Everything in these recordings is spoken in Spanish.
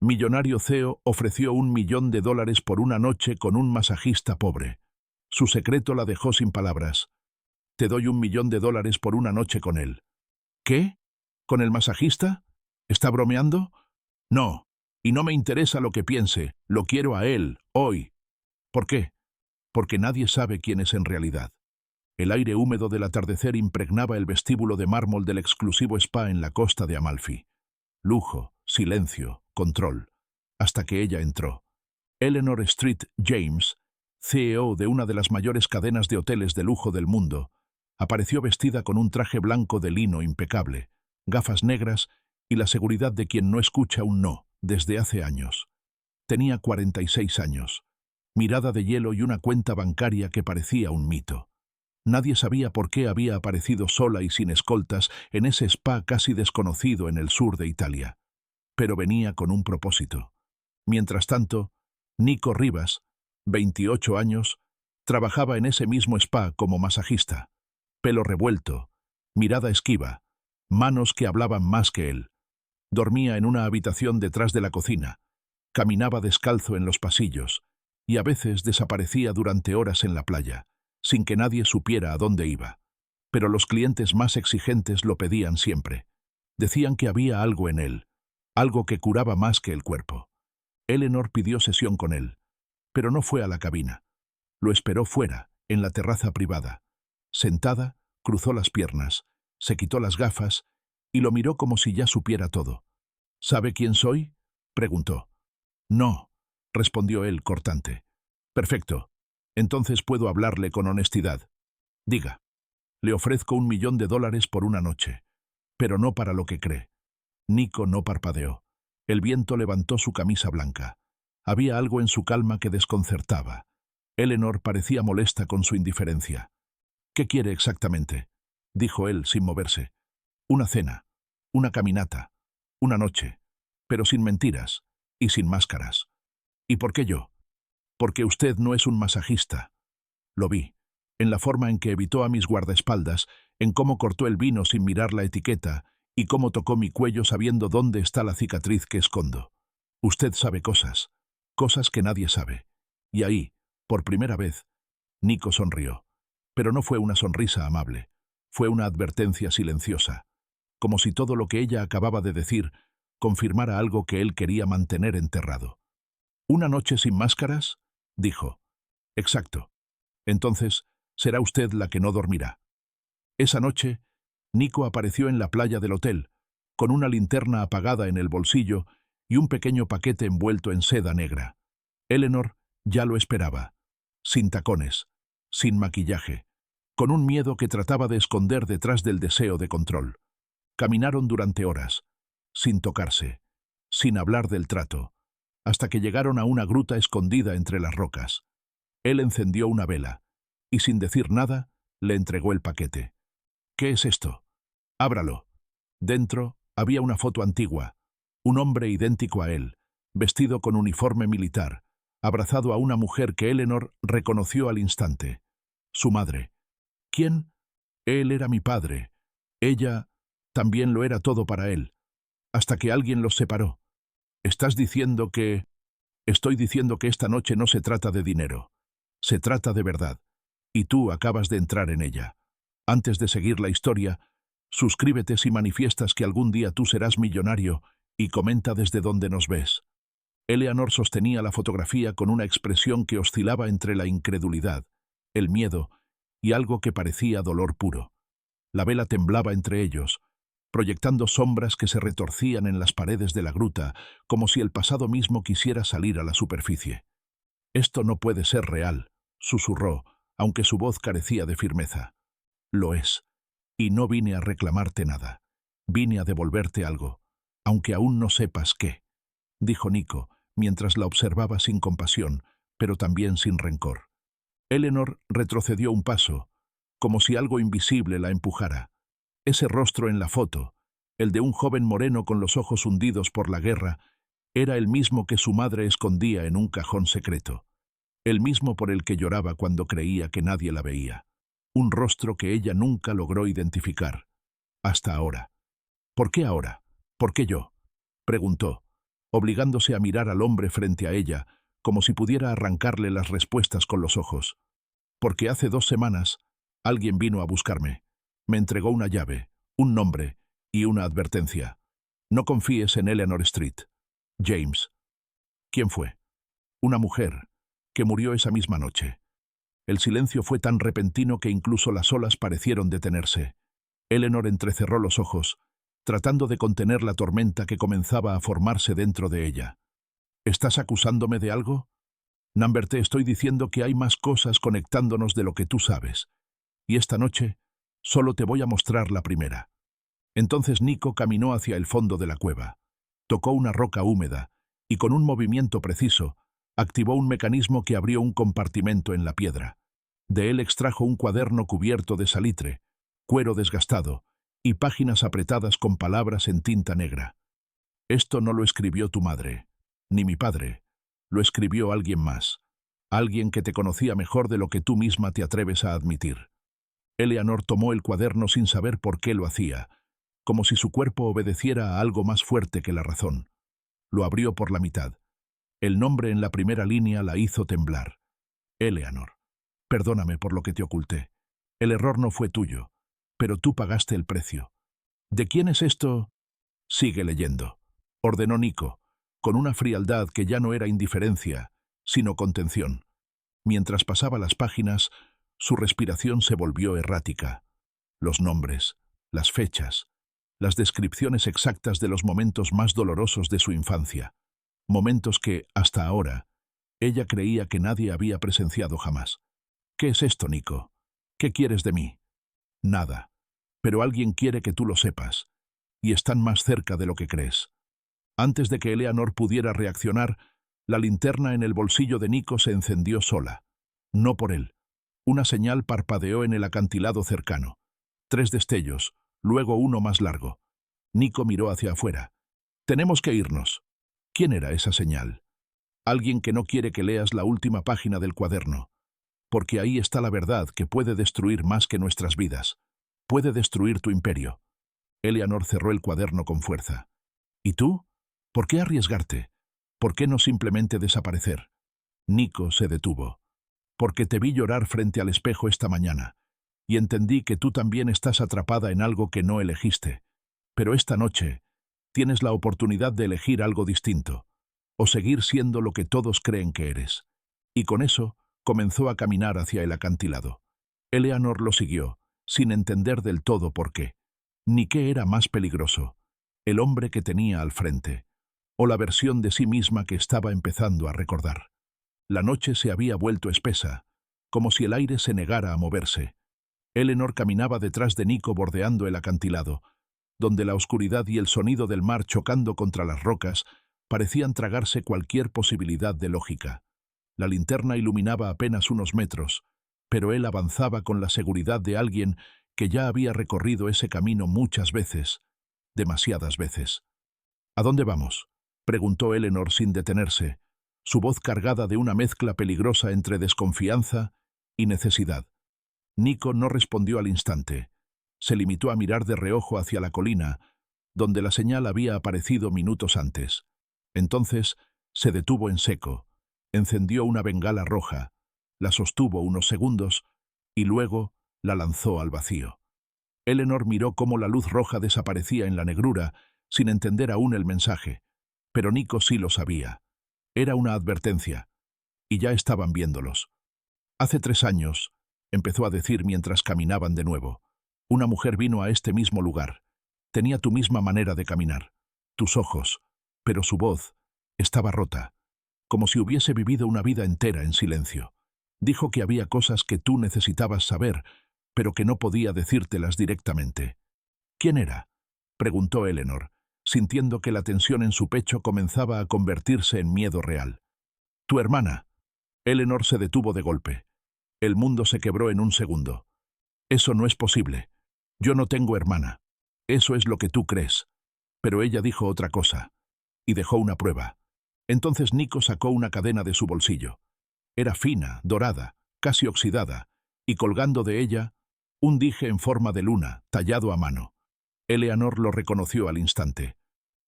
Millonario CEO ofreció $1 millón por una noche con un masajista pobre. Su secreto la dejó sin palabras. Te doy $1 millón por una noche con él. ¿Qué? ¿Con el masajista? ¿Está bromeando? No. Y no me interesa lo que piense. Lo quiero a él, hoy. ¿Por qué? Porque nadie sabe quién es en realidad. El aire húmedo del atardecer impregnaba el vestíbulo de mármol del exclusivo spa en la costa de Amalfi. Lujo, silencio, control. Hasta que ella entró. Eleanor Street James, CEO de una de las mayores cadenas de hoteles de lujo del mundo, apareció vestida con un traje blanco de lino impecable, gafas negras y la seguridad de quien no escucha un no desde hace años. Tenía 46 años, mirada de hielo y una cuenta bancaria que parecía un mito. Nadie sabía por qué había aparecido sola y sin escoltas en ese spa casi desconocido en el sur de Italia. Pero venía con un propósito. Mientras tanto, Nico Rivas, 28 años, trabajaba en ese mismo spa como masajista. Pelo revuelto, mirada esquiva, manos que hablaban más que él. Dormía en una habitación detrás de la cocina, caminaba descalzo en los pasillos y a veces desaparecía durante horas en la playa, sin que nadie supiera a dónde iba. Pero los clientes más exigentes lo pedían siempre. Decían que había algo en él, algo que curaba más que el cuerpo. Eleanor pidió sesión con él, pero no fue a la cabina. Lo esperó fuera, en la terraza privada. Sentada, cruzó las piernas, se quitó las gafas y lo miró como si ya supiera todo. ¿Sabe quién soy?, preguntó. No, respondió él cortante. Perfecto. Entonces puedo hablarle con honestidad. Diga. Le ofrezco $1 millón por una noche, pero no para lo que cree. Nico no parpadeó. El viento levantó su camisa blanca. Había algo en su calma que desconcertaba. Eleanor parecía molesta con su indiferencia. ¿Qué quiere exactamente?, dijo él sin moverse. Una cena, una caminata, una noche, pero sin mentiras y sin máscaras. ¿Y por qué yo? Porque usted no es un masajista. Lo vi, en la forma en que evitó a mis guardaespaldas, en cómo cortó el vino sin mirar la etiqueta y cómo tocó mi cuello sabiendo dónde está la cicatriz que escondo. Usted sabe cosas, cosas que nadie sabe. Y ahí, por primera vez, Nico sonrió. Pero no fue una sonrisa amable, fue una advertencia silenciosa, como si todo lo que ella acababa de decir confirmara algo que él quería mantener enterrado. ¿Una noche sin máscaras?, dijo. Exacto. Entonces, será usted la que no dormirá. Esa noche, Nico apareció en la playa del hotel, con una linterna apagada en el bolsillo y un pequeño paquete envuelto en seda negra. Eleanor ya lo esperaba, sin tacones, sin maquillaje, con un miedo que trataba de esconder detrás del deseo de control. Caminaron durante horas, sin tocarse, sin hablar del trato, hasta que llegaron a una gruta escondida entre las rocas. Él encendió una vela, y sin decir nada, le entregó el paquete. ¿Qué es esto? Ábralo. Dentro había una foto antigua, un hombre idéntico a él, vestido con uniforme militar, abrazado a una mujer que Eleanor reconoció al instante. Su madre. ¿Quién? Él era mi padre. Ella también lo era todo para él, hasta que alguien los separó. ¿Estás diciendo que...? Estoy diciendo que esta noche no se trata de dinero. Se trata de verdad. Y tú acabas de entrar en ella. Antes de seguir la historia, suscríbete si manifiestas que algún día tú serás millonario y comenta desde dónde nos ves. Eleanor sostenía la fotografía con una expresión que oscilaba entre la incredulidad, el miedo y algo que parecía dolor puro. La vela temblaba entre ellos, proyectando sombras que se retorcían en las paredes de la gruta, como si el pasado mismo quisiera salir a la superficie. «Esto no puede ser real», susurró, aunque su voz carecía de firmeza. «Lo es. Y no vine a reclamarte nada. Vine a devolverte algo, aunque aún no sepas qué», dijo Nico, mientras la observaba sin compasión, pero también sin rencor. Eleanor retrocedió un paso, como si algo invisible la empujara. Ese rostro en la foto, el de un joven moreno con los ojos hundidos por la guerra, era el mismo que su madre escondía en un cajón secreto. El mismo por el que lloraba cuando creía que nadie la veía. Un rostro que ella nunca logró identificar. Hasta ahora. «¿Por qué ahora? ¿Por qué yo?», preguntó. obligándose a mirar al hombre frente a ella, como si pudiera arrancarle las respuestas con los ojos. Porque hace 2 semanas alguien vino a buscarme. Me entregó una llave, un nombre y una advertencia. No confíes en Eleanor Street. James. ¿Quién fue? Una mujer, que murió esa misma noche. El silencio fue tan repentino que incluso las olas parecieron detenerse. Eleanor entrecerró los ojos, tratando de contener la tormenta que comenzaba a formarse dentro de ella. ¿Estás acusándome de algo? Number, te estoy diciendo que hay más cosas conectándonos de lo que tú sabes. Y esta noche solo te voy a mostrar la primera. Entonces Nico caminó hacia el fondo de la cueva. Tocó una roca húmeda y con un movimiento preciso activó un mecanismo que abrió un compartimento en la piedra. De él extrajo un cuaderno cubierto de salitre, cuero desgastado y páginas apretadas con palabras en tinta negra. Esto no lo escribió tu madre, ni mi padre. Lo escribió alguien más. Alguien que te conocía mejor de lo que tú misma te atreves a admitir. Eleanor tomó el cuaderno sin saber por qué lo hacía, como si su cuerpo obedeciera a algo más fuerte que la razón. Lo abrió por la mitad. El nombre en la primera línea la hizo temblar. Eleanor. Perdóname por lo que te oculté. El error no fue tuyo, pero tú pagaste el precio. ¿De quién es esto? Sigue leyendo, ordenó Nico, con una frialdad que ya no era indiferencia, sino contención. Mientras pasaba las páginas, su respiración se volvió errática. Los nombres, las fechas, las descripciones exactas de los momentos más dolorosos de su infancia. Momentos que, hasta ahora, ella creía que nadie había presenciado jamás. ¿Qué es esto, Nico? ¿Qué quieres de mí? Nada. Pero alguien quiere que tú lo sepas. Y están más cerca de lo que crees. Antes de que Eleanor pudiera reaccionar, la linterna en el bolsillo de Nico se encendió sola. No por él. Una señal parpadeó en el acantilado cercano. 3 destellos, luego uno más largo. Nico miró hacia afuera. Tenemos que irnos. ¿Quién era esa señal? Alguien que no quiere que leas la última página del cuaderno. Porque ahí está la verdad que puede destruir más que nuestras vidas. Puede destruir tu imperio. Eleanor cerró el cuaderno con fuerza. ¿Y tú? ¿Por qué arriesgarte? ¿Por qué no simplemente desaparecer? Nico se detuvo. Porque te vi llorar frente al espejo esta mañana, y entendí que tú también estás atrapada en algo que no elegiste. Pero esta noche tienes la oportunidad de elegir algo distinto, o seguir siendo lo que todos creen que eres. Y con eso comenzó a caminar hacia el acantilado. Eleanor lo siguió, sin entender del todo por qué, ni qué era más peligroso, el hombre que tenía al frente, o la versión de sí misma que estaba empezando a recordar. La noche se había vuelto espesa, como si el aire se negara a moverse. Eleanor caminaba detrás de Nico bordeando el acantilado, donde la oscuridad y el sonido del mar chocando contra las rocas parecían tragarse cualquier posibilidad de lógica. La linterna iluminaba apenas unos metros, pero él avanzaba con la seguridad de alguien que ya había recorrido ese camino muchas veces, demasiadas veces. ¿A dónde vamos?, preguntó Eleanor sin detenerse, su voz cargada de una mezcla peligrosa entre desconfianza y necesidad. Nico no respondió al instante. Se limitó a mirar de reojo hacia la colina, donde la señal había aparecido minutos antes. Entonces se detuvo en seco, encendió una bengala roja, la sostuvo unos segundos y luego la lanzó al vacío. Eleanor miró cómo la luz roja desaparecía en la negrura, sin entender aún el mensaje, pero Nico sí lo sabía. Era una advertencia, y ya estaban viéndolos. Hace 3 años, empezó a decir mientras caminaban de nuevo, una mujer vino a este mismo lugar. Tenía tu misma manera de caminar, tus ojos, pero su voz estaba rota, como si hubiese vivido una vida entera en silencio. Dijo que había cosas que tú necesitabas saber, pero que no podía decírtelas directamente. ¿Quién era?, preguntó Eleanor, sintiendo que la tensión en su pecho comenzaba a convertirse en miedo real. Tu hermana. Eleanor se detuvo de golpe. El mundo se quebró en un segundo. Eso no es posible. Yo no tengo hermana. Eso es lo que tú crees. Pero ella dijo otra cosa. Y dejó una prueba. Entonces Nico sacó una cadena de su bolsillo. Era fina, dorada, casi oxidada, y colgando de ella, un dije en forma de luna, tallado a mano. Eleanor lo reconoció al instante.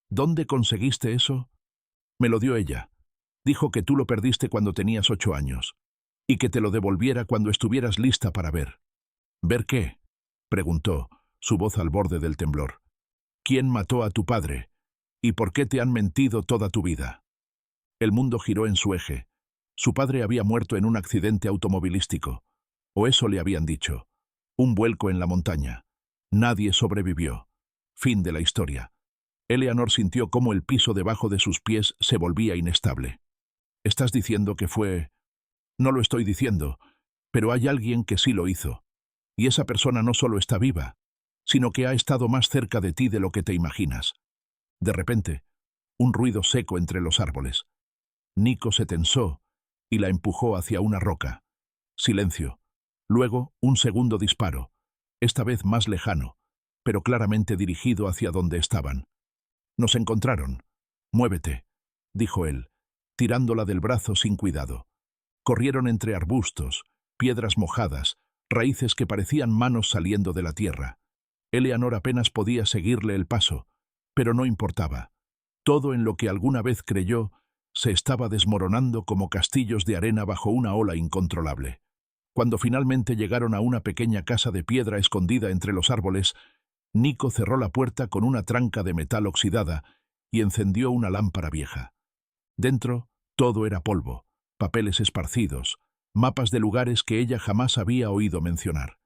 ¿Dónde conseguiste eso? Me lo dio ella. Dijo que tú lo perdiste cuando tenías 8 años y que te lo devolviera cuando estuvieras lista para ver. ¿Ver qué?, preguntó, su voz al borde del temblor. ¿Quién mató a tu padre? ¿Y por qué te han mentido toda tu vida? El mundo giró en su eje. Su padre había muerto en un accidente automovilístico. O eso le habían dicho. Un vuelco en la montaña. Nadie sobrevivió. Fin de la historia. Eleanor sintió cómo el piso debajo de sus pies se volvía inestable. ¿Estás diciendo que fue...? No lo estoy diciendo, pero hay alguien que sí lo hizo. Y esa persona no solo está viva, sino que ha estado más cerca de ti de lo que te imaginas. De repente, un ruido seco entre los árboles. Nico se tensó y la empujó hacia una roca. Silencio. Luego, un segundo disparo, esta vez más lejano, pero claramente dirigido hacia donde estaban. Nos encontraron. Muévete, dijo él, tirándola del brazo sin cuidado. Corrieron entre arbustos, piedras mojadas, raíces que parecían manos saliendo de la tierra. Eleanor apenas podía seguirle el paso, pero no importaba. Todo en lo que alguna vez creyó se estaba desmoronando como castillos de arena bajo una ola incontrolable. Cuando finalmente llegaron a una pequeña casa de piedra escondida entre los árboles, Nico cerró la puerta con una tranca de metal oxidada y encendió una lámpara vieja. Dentro, todo era polvo, papeles esparcidos, mapas de lugares que ella jamás había oído mencionar.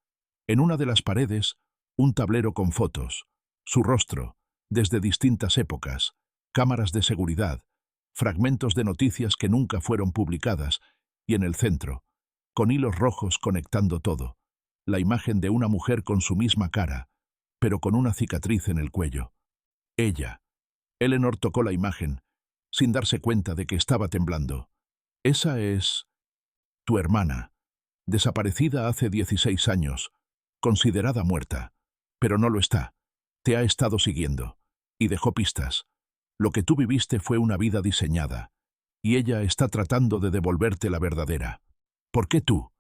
En una de las paredes, un tablero con fotos, su rostro, desde distintas épocas, cámaras de seguridad, fragmentos de noticias que nunca fueron publicadas, y en el centro, con hilos rojos conectando todo, la imagen de una mujer con su misma cara, pero con una cicatriz en el cuello. Ella. Eleanor tocó la imagen, sin darse cuenta de que estaba temblando. Esa es... tu hermana, desaparecida hace 16 años, considerada muerta, pero no lo está. Te ha estado siguiendo, y dejó pistas. Lo que tú viviste fue una vida diseñada, y ella está tratando de devolverte la verdadera. ¿Por qué tú?,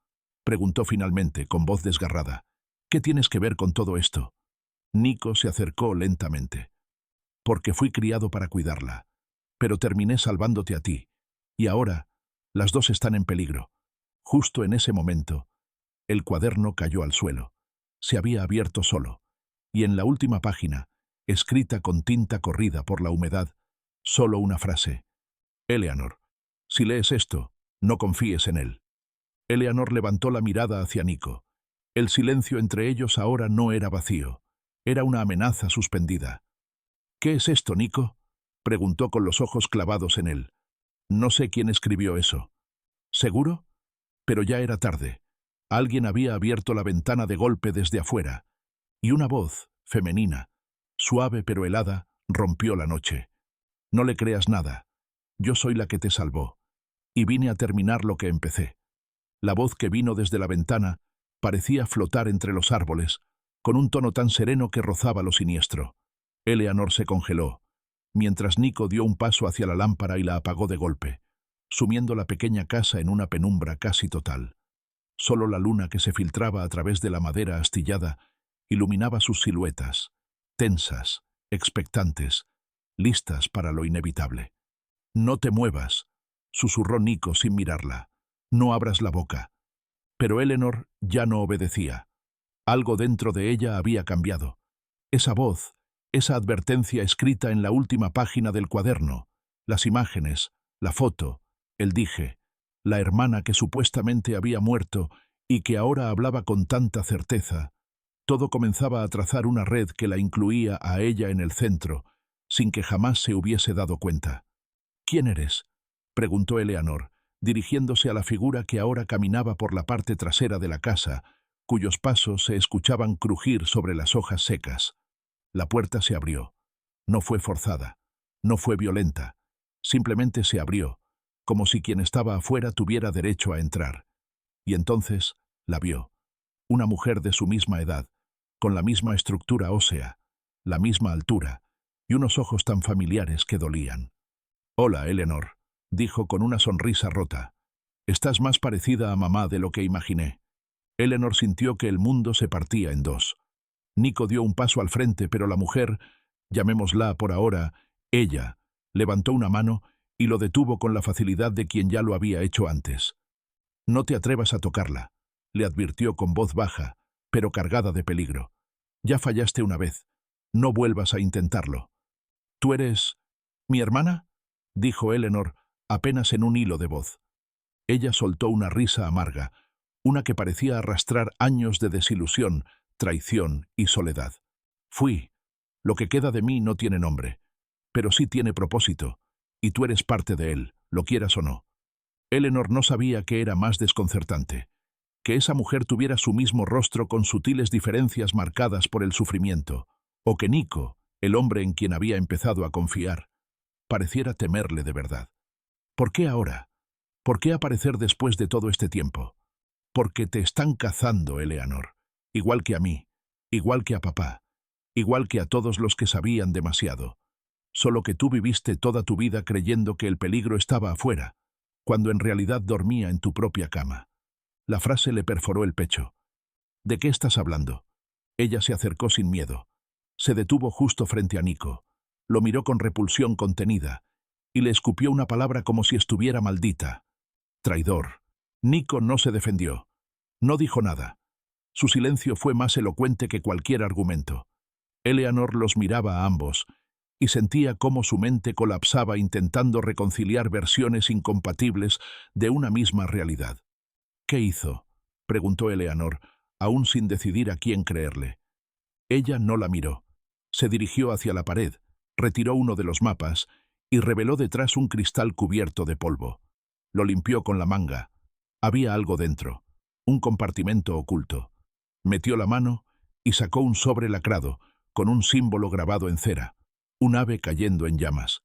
preguntó finalmente, con voz desgarrada. ¿Qué tienes que ver con todo esto? Nico se acercó lentamente. Porque fui criado para cuidarla, pero terminé salvándote a ti, y ahora las dos están en peligro. Justo en ese momento, el cuaderno cayó al suelo. Se había abierto solo, y en la última página, escrita con tinta corrida por la humedad, solo una frase. Eleanor, si lees esto, no confíes en él. Eleanor levantó la mirada hacia Nico. El silencio entre ellos ahora no era vacío. Era una amenaza suspendida. ¿Qué es esto, Nico?, preguntó con los ojos clavados en él. No sé quién escribió eso. ¿Seguro? Pero ya era tarde. Alguien había abierto la ventana de golpe desde afuera, y una voz, femenina, suave pero helada, rompió la noche. No le creas nada. Yo soy la que te salvó, y vine a terminar lo que empecé. La voz que vino desde la ventana parecía flotar entre los árboles, con un tono tan sereno que rozaba lo siniestro. Eleanor se congeló, mientras Nico dio un paso hacia la lámpara y la apagó de golpe, sumiendo la pequeña casa en una penumbra casi total. Solo la luna que se filtraba a través de la madera astillada iluminaba sus siluetas, tensas, expectantes, listas para lo inevitable. «No te muevas», susurró Nico sin mirarla. «No abras la boca». Pero Eleanor ya no obedecía. Algo dentro de ella había cambiado. Esa voz, esa advertencia escrita en la última página del cuaderno, las imágenes, la foto, el dije, la hermana que supuestamente había muerto y que ahora hablaba con tanta certeza. Todo comenzaba a trazar una red que la incluía a ella en el centro, sin que jamás se hubiese dado cuenta. «¿Quién eres?», preguntó Eleanor, dirigiéndose a la figura que ahora caminaba por la parte trasera de la casa, cuyos pasos se escuchaban crujir sobre las hojas secas. La puerta se abrió. No fue forzada, no fue violenta, simplemente se abrió, como si quien estaba afuera tuviera derecho a entrar. Y entonces la vio. Una mujer de su misma edad, con la misma estructura ósea, la misma altura, y unos ojos tan familiares que dolían. «Hola, Eleanor», dijo con una sonrisa rota. «Estás más parecida a mamá de lo que imaginé». Eleanor sintió que el mundo se partía en dos. Nico dio un paso al frente, pero la mujer, llamémosla por ahora, ella, levantó una mano y lo detuvo con la facilidad de quien ya lo había hecho antes. «No te atrevas a tocarla», le advirtió con voz baja, pero cargada de peligro. «Ya fallaste una vez. No vuelvas a intentarlo». «¿Tú eres mi hermana?», dijo Eleanor, apenas en un hilo de voz. Ella soltó una risa amarga, una que parecía arrastrar años de desilusión, traición y soledad. «Fui. Lo que queda de mí no tiene nombre, pero sí tiene propósito, y tú eres parte de él, lo quieras o no». Eleanor no sabía qué era más desconcertante, que esa mujer tuviera su mismo rostro con sutiles diferencias marcadas por el sufrimiento, o que Nico, el hombre en quien había empezado a confiar, pareciera temerle de verdad. ¿Por qué ahora? ¿Por qué aparecer después de todo este tiempo? Porque te están cazando, Eleanor, igual que a mí, igual que a papá, igual que a todos los que sabían demasiado. Solo que tú viviste toda tu vida creyendo que el peligro estaba afuera, cuando en realidad dormía en tu propia cama. La frase le perforó el pecho. «¿De qué estás hablando?». Ella se acercó sin miedo. Se detuvo justo frente a Nico. Lo miró con repulsión contenida y le escupió una palabra como si estuviera maldita. «Traidor». Nico no se defendió. No dijo nada. Su silencio fue más elocuente que cualquier argumento. Eleanor los miraba a ambos y sentía cómo su mente colapsaba intentando reconciliar versiones incompatibles de una misma realidad. «¿Qué hizo?», preguntó Eleanor, aún sin decidir a quién creerle. Ella no la miró. Se dirigió hacia la pared, retiró uno de los mapas y reveló detrás un cristal cubierto de polvo. Lo limpió con la manga. Había algo dentro, un compartimento oculto. Metió la mano y sacó un sobre lacrado, con un símbolo grabado en cera, un ave cayendo en llamas.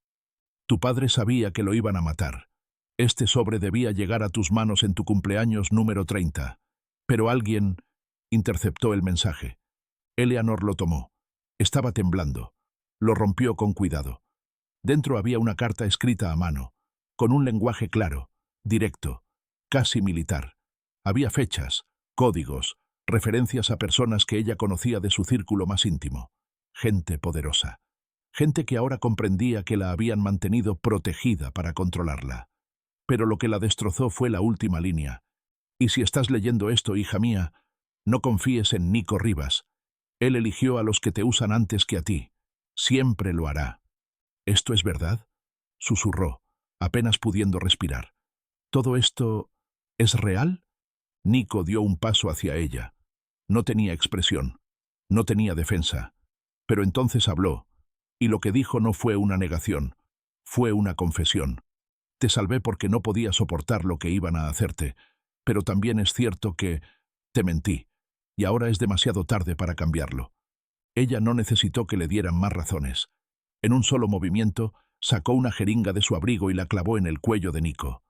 «Tu padre sabía que lo iban a matar. Este sobre debía llegar a tus manos en tu cumpleaños número 30. Pero alguien interceptó el mensaje. Eleanor lo tomó. Estaba temblando. Lo rompió con cuidado. Dentro había una carta escrita a mano, con un lenguaje claro, directo, casi militar. Había fechas, códigos, referencias a personas que ella conocía de su círculo más íntimo. Gente poderosa. Gente que ahora comprendía que la habían mantenido protegida para controlarla. Pero lo que la destrozó fue la última línea. «Y si estás leyendo esto, hija mía, no confíes en Nico Rivas. Él eligió a los que te usan antes que a ti. Siempre lo hará». «¿Esto es verdad?», susurró, apenas pudiendo respirar. «¿Todo esto es real?». Nico dio un paso hacia ella. No tenía expresión, no tenía defensa. Pero entonces habló, y lo que dijo no fue una negación, fue una confesión. «Te salvé porque no podía soportar lo que iban a hacerte, pero también es cierto que te mentí, y ahora es demasiado tarde para cambiarlo». Ella no necesitó que le dieran más razones. En un solo movimiento, sacó una jeringa de su abrigo y la clavó en el cuello de Nico.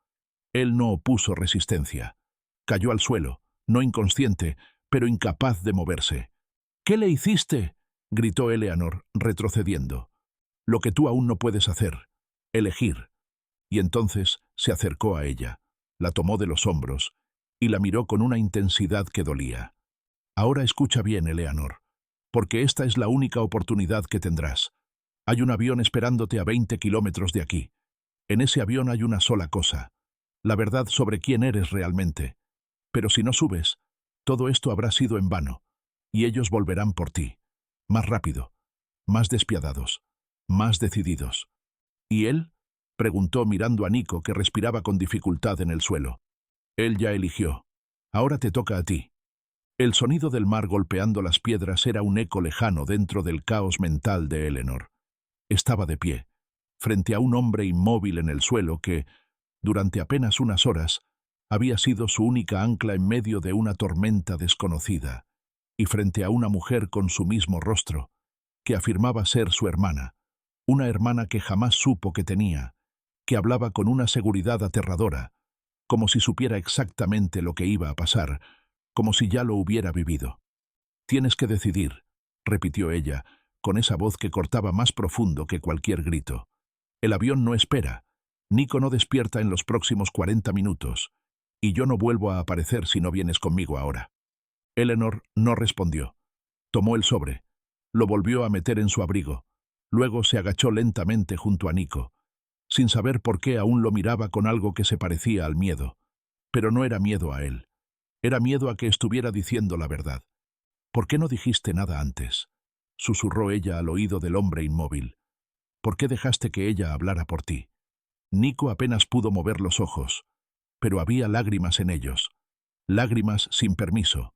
Él no opuso resistencia. Cayó al suelo, no inconsciente, pero incapaz de moverse. «¿Qué le hiciste?», gritó Eleanor, retrocediendo. «Lo que tú aún no puedes hacer, elegir». Y entonces se acercó a ella, la tomó de los hombros y la miró con una intensidad que dolía. «Ahora escucha bien, Eleanor, porque esta es la única oportunidad que tendrás. Hay un avión esperándote a 20 kilómetros de aquí. En ese avión hay una sola cosa, la verdad sobre quién eres realmente. Pero si no subes, todo esto habrá sido en vano, y ellos volverán por ti, más rápido, más despiadados, más decididos». «¿Y él?», preguntó mirando a Nico, que respiraba con dificultad en el suelo. «Él ya eligió. Ahora te toca a ti». El sonido del mar golpeando las piedras era un eco lejano dentro del caos mental de Eleanor. Estaba de pie, frente a un hombre inmóvil en el suelo que, durante apenas unas horas, había sido su única ancla en medio de una tormenta desconocida, y frente a una mujer con su mismo rostro, que afirmaba ser su hermana, una hermana que jamás supo que tenía, que hablaba con una seguridad aterradora, como si supiera exactamente lo que iba a pasar, como si ya lo hubiera vivido. «Tienes que decidir», repitió ella, con esa voz que cortaba más profundo que cualquier grito. «El avión no espera. Nico no despierta en los próximos 40 minutos, y yo no vuelvo a aparecer si no vienes conmigo ahora». Eleanor no respondió. Tomó el sobre, lo volvió a meter en su abrigo, luego se agachó lentamente junto a Nico. Sin saber por qué aún lo miraba con algo que se parecía al miedo. Pero no era miedo a él. Era miedo a que estuviera diciendo la verdad. ¿Por qué no dijiste nada antes? Susurró ella al oído del hombre inmóvil. ¿Por qué dejaste que ella hablara por ti? Nico apenas pudo mover los ojos, pero había lágrimas en ellos. Lágrimas sin permiso.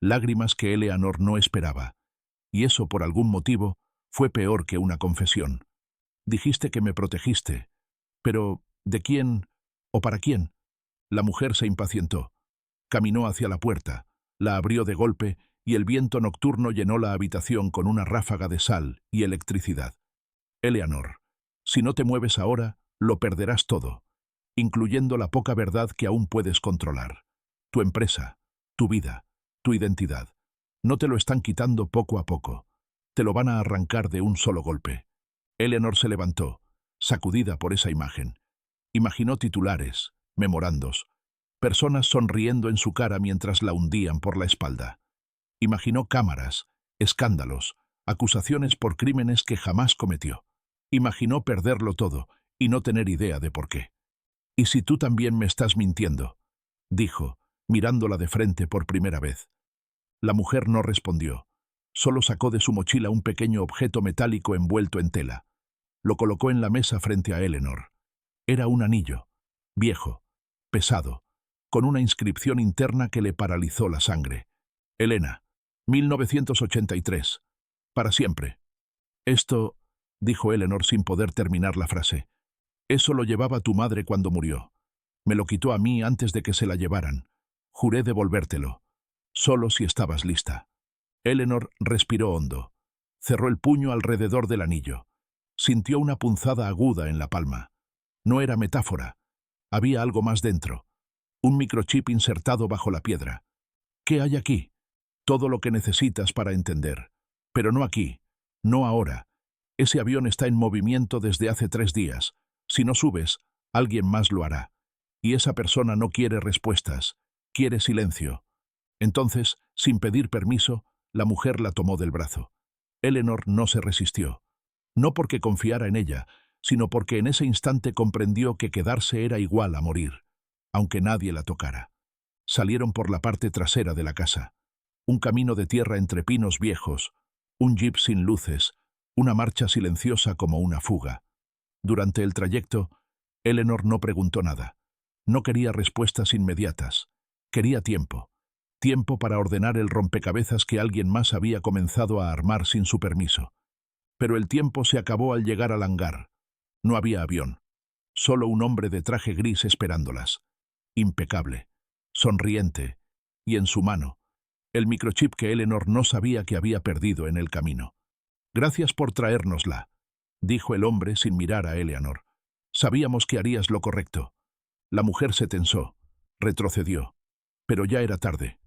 Lágrimas que Eleanor no esperaba. Y eso, por algún motivo, fue peor que una confesión. Dijiste que me protegiste. Pero, ¿de quién o para quién? La mujer se impacientó. Caminó hacia la puerta, la abrió de golpe y el viento nocturno llenó la habitación con una ráfaga de sal y electricidad. Eleanor, si no te mueves ahora, lo perderás todo, incluyendo la poca verdad que aún puedes controlar. Tu empresa, tu vida, tu identidad. No te lo están quitando poco a poco. Te lo van a arrancar de un solo golpe. Eleanor se levantó, sacudida por esa imagen. Imaginó titulares, memorandos, personas sonriendo en su cara mientras la hundían por la espalda. Imaginó cámaras, escándalos, acusaciones por crímenes que jamás cometió. Imaginó perderlo todo y no tener idea de por qué. «¿Y si tú también me estás mintiendo?», dijo, mirándola de frente por primera vez. La mujer no respondió. Solo sacó de su mochila un pequeño objeto metálico envuelto en tela. Lo colocó en la mesa frente a Eleanor. Era un anillo, viejo, pesado, con una inscripción interna que le paralizó la sangre. Elena, 1983. Para siempre. Esto, dijo Eleanor sin poder terminar la frase. Eso lo llevaba tu madre cuando murió. Me lo quitó a mí antes de que se la llevaran. Juré devolvértelo. Solo si estabas lista. Eleanor respiró hondo. Cerró el puño alrededor del anillo. Sintió una punzada aguda en la palma. No era metáfora. Había algo más dentro. Un microchip insertado bajo la piedra. ¿Qué hay aquí? Todo lo que necesitas para entender. Pero no aquí. No ahora. Ese avión está en movimiento desde hace 3 días. Si no subes, alguien más lo hará. Y esa persona no quiere respuestas. Quiere silencio. Entonces, sin pedir permiso, la mujer la tomó del brazo. Eleanor no se resistió. No porque confiara en ella, sino porque en ese instante comprendió que quedarse era igual a morir, aunque nadie la tocara. Salieron por la parte trasera de la casa. Un camino de tierra entre pinos viejos, un jeep sin luces, una marcha silenciosa como una fuga. Durante el trayecto, Eleanor no preguntó nada. No quería respuestas inmediatas. Quería tiempo. Tiempo para ordenar el rompecabezas que alguien más había comenzado a armar sin su permiso. Pero el tiempo se acabó al llegar al hangar. No había avión. Solo un hombre de traje gris esperándolas. Impecable, sonriente, y en su mano, el microchip que Eleanor no sabía que había perdido en el camino. «Gracias por traérnosla», dijo el hombre sin mirar a Eleanor. «Sabíamos que harías lo correcto». La mujer se tensó, retrocedió. Pero ya era tarde.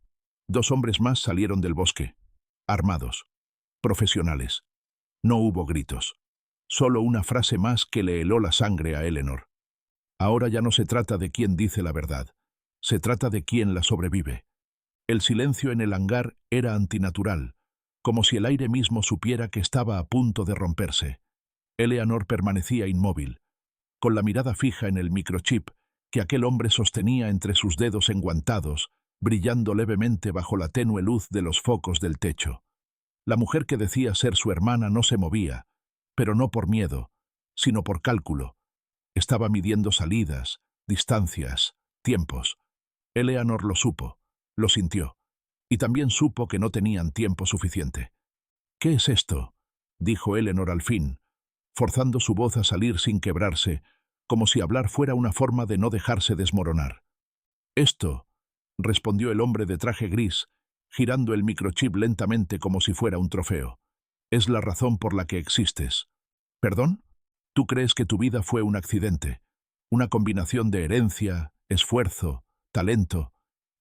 2 hombres más salieron del bosque, armados, profesionales. No hubo gritos. Solo una frase más que le heló la sangre a Eleanor. Ahora ya no se trata de quién dice la verdad. Se trata de quién la sobrevive. El silencio en el hangar era antinatural, como si el aire mismo supiera que estaba a punto de romperse. Eleanor permanecía inmóvil, con la mirada fija en el microchip que aquel hombre sostenía entre sus dedos enguantados, brillando levemente bajo la tenue luz de los focos del techo. La mujer que decía ser su hermana no se movía, pero no por miedo, sino por cálculo. Estaba midiendo salidas, distancias, tiempos. Eleanor lo supo, lo sintió, y también supo que no tenían tiempo suficiente. «¿Qué es esto?», dijo Eleanor al fin, forzando su voz a salir sin quebrarse, como si hablar fuera una forma de no dejarse desmoronar. «Esto», respondió el hombre de traje gris, girando el microchip lentamente como si fuera un trofeo. «Es la razón por la que existes». «¿Perdón? Tú crees que tu vida fue un accidente, una combinación de herencia, esfuerzo, talento,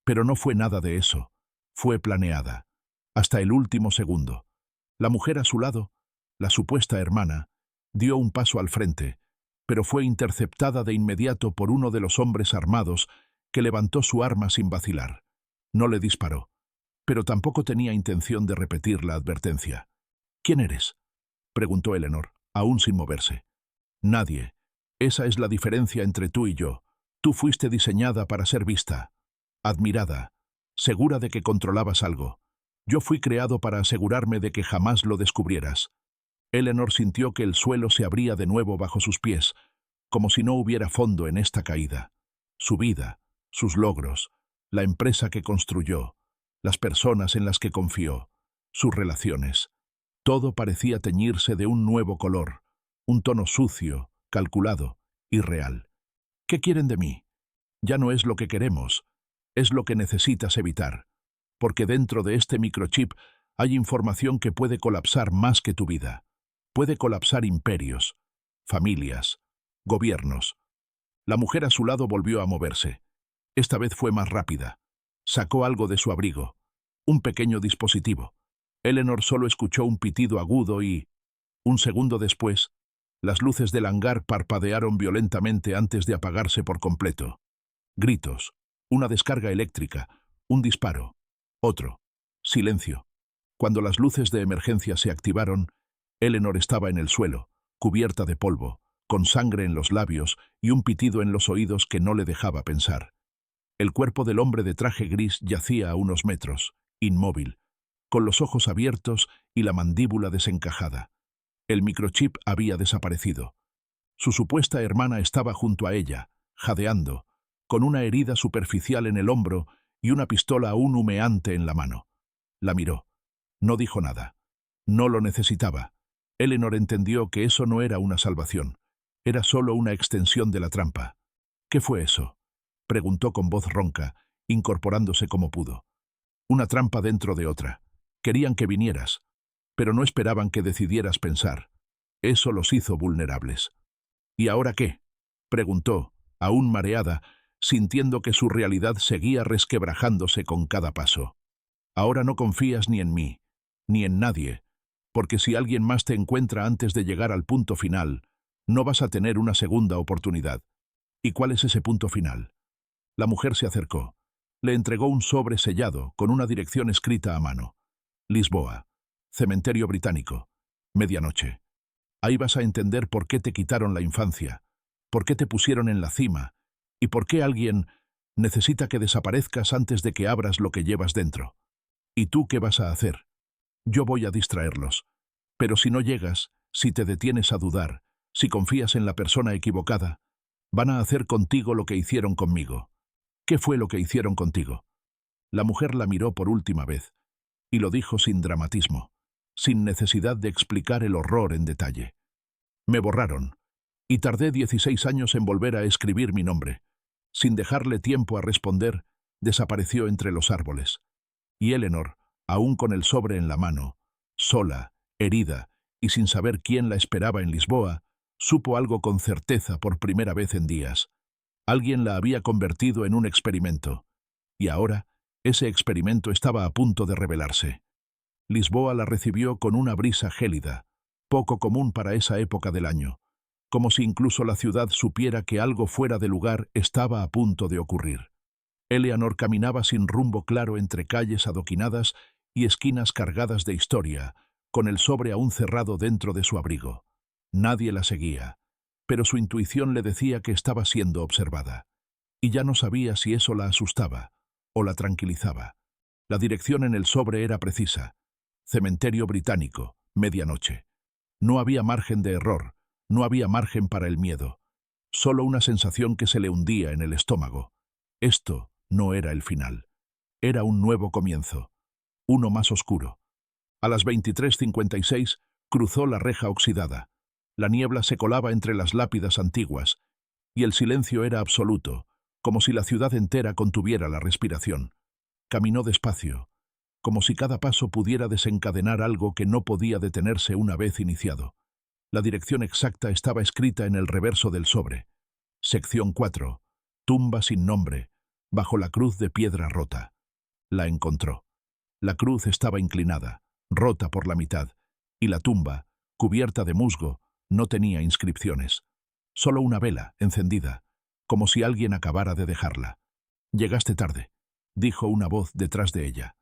pero no fue nada de eso. Fue planeada, hasta el último segundo». La mujer a su lado, la supuesta hermana, dio un paso al frente, pero fue interceptada de inmediato por uno de los hombres armados que levantó su arma sin vacilar. No le disparó, pero tampoco tenía intención de repetir la advertencia. «¿Quién eres?», preguntó Eleanor, aún sin moverse. «Nadie. Esa es la diferencia entre tú y yo. Tú fuiste diseñada para ser vista, admirada, segura de que controlabas algo. Yo fui creado para asegurarme de que jamás lo descubrieras. Eleanor sintió que el suelo se abría de nuevo bajo sus pies, como si no hubiera fondo en esta caída. Su vida, sus logros, la empresa que construyó, las personas en las que confió, sus relaciones. Todo parecía teñirse de un nuevo color, un tono sucio, calculado, irreal. ¿Qué quieren de mí? Ya no es lo que queremos, es lo que necesitas evitar, porque dentro de este microchip hay información que puede colapsar más que tu vida. Puede colapsar imperios, familias, gobiernos. La mujer a su lado volvió a moverse. Esta vez fue más rápida. Sacó algo de su abrigo, un pequeño dispositivo. Eleanor solo escuchó un pitido agudo y, un segundo después, las luces del hangar parpadearon violentamente antes de apagarse por completo. Gritos, una descarga eléctrica, un disparo, otro. Silencio. Cuando las luces de emergencia se activaron, Eleanor estaba en el suelo, cubierta de polvo, con sangre en los labios y un pitido en los oídos que no le dejaba pensar. El cuerpo del hombre de traje gris yacía a unos metros, inmóvil, con los ojos abiertos y la mandíbula desencajada. El microchip había desaparecido. Su supuesta hermana estaba junto a ella, jadeando, con una herida superficial en el hombro y una pistola aún humeante en la mano. La miró. No dijo nada. No lo necesitaba. Eleanor entendió que eso no era una salvación. Era solo una extensión de la trampa. ¿Qué fue eso?, preguntó con voz ronca, incorporándose como pudo. Una trampa dentro de otra. Querían que vinieras, pero no esperaban que decidieras pensar. Eso los hizo vulnerables. ¿Y ahora qué?, preguntó, aún mareada, sintiendo que su realidad seguía resquebrajándose con cada paso. Ahora no confías ni en mí, ni en nadie, porque si alguien más te encuentra antes de llegar al punto final, no vas a tener una segunda oportunidad. ¿Y cuál es ese punto final? La mujer se acercó. Le entregó un sobre sellado con una dirección escrita a mano. Lisboa, Cementerio Británico, medianoche. Ahí vas a entender por qué te quitaron la infancia, por qué te pusieron en la cima, y por qué alguien necesita que desaparezcas antes de que abras lo que llevas dentro. ¿Y tú qué vas a hacer? Yo voy a distraerlos. Pero si no llegas, si te detienes a dudar, si confías en la persona equivocada, van a hacer contigo lo que hicieron conmigo. ¿Qué fue lo que hicieron contigo? La mujer la miró por última vez, y lo dijo sin dramatismo, sin necesidad de explicar el horror en detalle. Me borraron, y tardé 16 años en volver a escribir mi nombre. Sin dejarle tiempo a responder, desapareció entre los árboles. Y Eleanor, aún con el sobre en la mano, sola, herida, y sin saber quién la esperaba en Lisboa, supo algo con certeza por primera vez en días. Alguien la había convertido en un experimento, y ahora ese experimento estaba a punto de revelarse. Lisboa la recibió con una brisa gélida, poco común para esa época del año, como si incluso la ciudad supiera que algo fuera de lugar estaba a punto de ocurrir. Eleanor caminaba sin rumbo claro entre calles adoquinadas y esquinas cargadas de historia, con el sobre aún cerrado dentro de su abrigo. Nadie la seguía, pero su intuición le decía que estaba siendo observada, y ya no sabía si eso la asustaba o la tranquilizaba. La dirección en el sobre era precisa: Cementerio Británico, medianoche. No había margen de error, no había margen para el miedo, solo una sensación que se le hundía en el estómago. Esto no era el final, era un nuevo comienzo, uno más oscuro. A las 23:56 cruzó la reja oxidada. La niebla se colaba entre las lápidas antiguas, y el silencio era absoluto, como si la ciudad entera contuviera la respiración. Caminó despacio, como si cada paso pudiera desencadenar algo que no podía detenerse una vez iniciado. La dirección exacta estaba escrita en el reverso del sobre. Sección 4. Tumba sin nombre, bajo la cruz de piedra rota. La encontró. La cruz estaba inclinada, rota por la mitad, y la tumba, cubierta de musgo, no tenía inscripciones. Solo una vela, encendida, como si alguien acabara de dejarla. «Llegaste tarde», dijo una voz detrás de ella.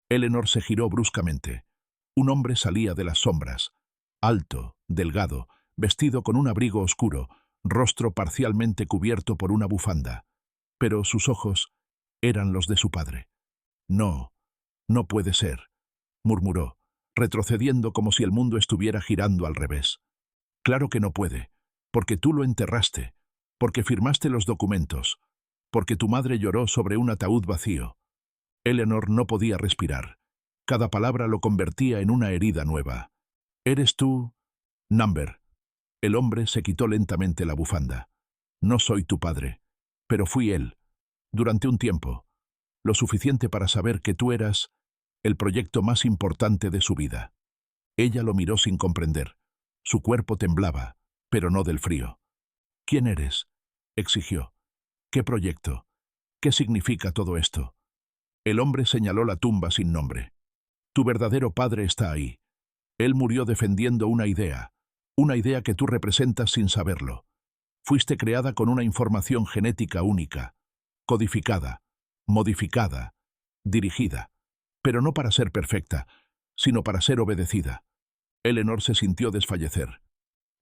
Eleanor se giró bruscamente. Un hombre salía de las sombras, alto, delgado, vestido con un abrigo oscuro, rostro parcialmente cubierto por una bufanda, pero sus ojos eran los de su padre. No, no puede ser, murmuró, retrocediendo como si el mundo estuviera girando al revés. Claro que no puede, porque tú lo enterraste, porque firmaste los documentos, porque tu madre lloró sobre un ataúd vacío. Eleanor no podía respirar. Cada palabra lo convertía en una herida nueva. ¿Eres tú, Number? El hombre se quitó lentamente la bufanda. No soy tu padre, pero fui él, durante un tiempo, lo suficiente para saber que tú eras el proyecto más importante de su vida. Ella lo miró sin comprender. Su cuerpo temblaba, pero no del frío. ¿Quién eres?, exigió. ¿Qué proyecto? ¿Qué significa todo esto? El hombre señaló la tumba sin nombre. Tu verdadero padre está ahí. Él murió defendiendo una idea que tú representas sin saberlo. Fuiste creada con una información genética única, codificada, modificada, dirigida, pero no para ser perfecta, sino para ser obedecida. Eleanor se sintió desfallecer.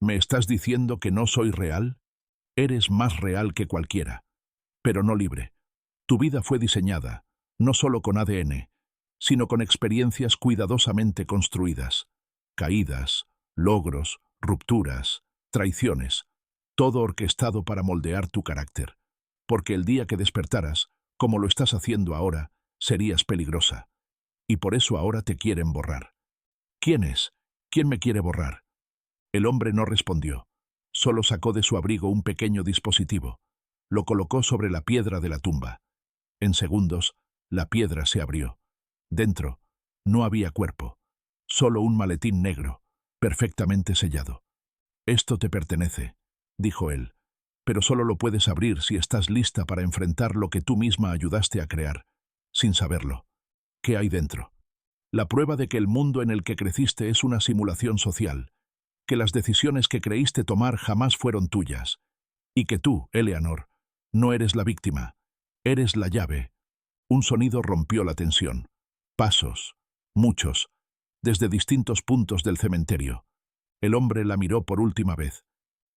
¿Me estás diciendo que no soy real? Eres más real que cualquiera, pero no libre. Tu vida fue diseñada, no solo con ADN, sino con experiencias cuidadosamente construidas. Caídas, logros, rupturas, traiciones, todo orquestado para moldear tu carácter. Porque el día que despertaras, como lo estás haciendo ahora, serías peligrosa. Y por eso ahora te quieren borrar. ¿Quién es? ¿Quién me quiere borrar? El hombre no respondió. Solo sacó de su abrigo un pequeño dispositivo. Lo colocó sobre la piedra de la tumba. En segundos, la piedra se abrió. Dentro, no había cuerpo. Solo un maletín negro, perfectamente sellado. Esto te pertenece, dijo él, pero solo lo puedes abrir si estás lista para enfrentar lo que tú misma ayudaste a crear, sin saberlo. ¿Qué hay dentro? La prueba de que el mundo en el que creciste es una simulación social, que las decisiones que creíste tomar jamás fueron tuyas, y que tú, Eleanor, no eres la víctima, eres la llave. Un sonido rompió la tensión. Pasos, muchos, desde distintos puntos del cementerio. El hombre la miró por última vez.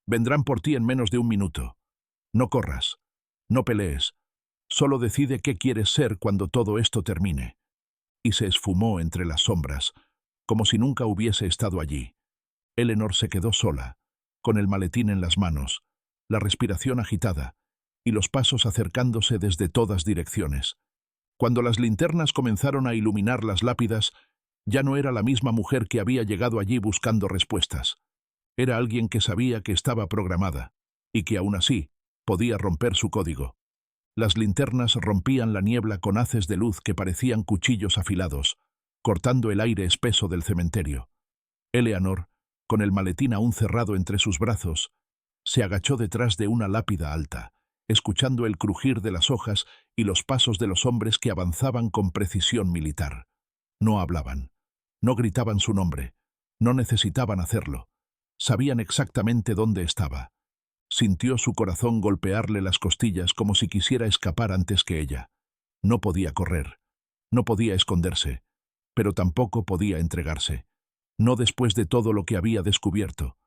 Vendrán por ti en menos de un minuto. No corras, no pelees, solo decide qué quieres ser cuando todo esto termine. Y se esfumó entre las sombras, como si nunca hubiese estado allí. Eleanor se quedó sola, con el maletín en las manos, la respiración agitada, y los pasos acercándose desde todas direcciones. Cuando las linternas comenzaron a iluminar las lápidas, ya no era la misma mujer que había llegado allí buscando respuestas. Era alguien que sabía que estaba programada, y que aún así podía romper su código. Las linternas rompían la niebla con haces de luz que parecían cuchillos afilados, cortando el aire espeso del cementerio. Eleanor, con el maletín aún cerrado entre sus brazos, se agachó detrás de una lápida alta, escuchando el crujir de las hojas y los pasos de los hombres que avanzaban con precisión militar. No hablaban, no gritaban su nombre, no necesitaban hacerlo. Sabían exactamente dónde estaba. Sintió su corazón golpearle las costillas como si quisiera escapar antes que ella. No podía correr, no podía esconderse, pero tampoco podía entregarse. No después de todo lo que había descubierto,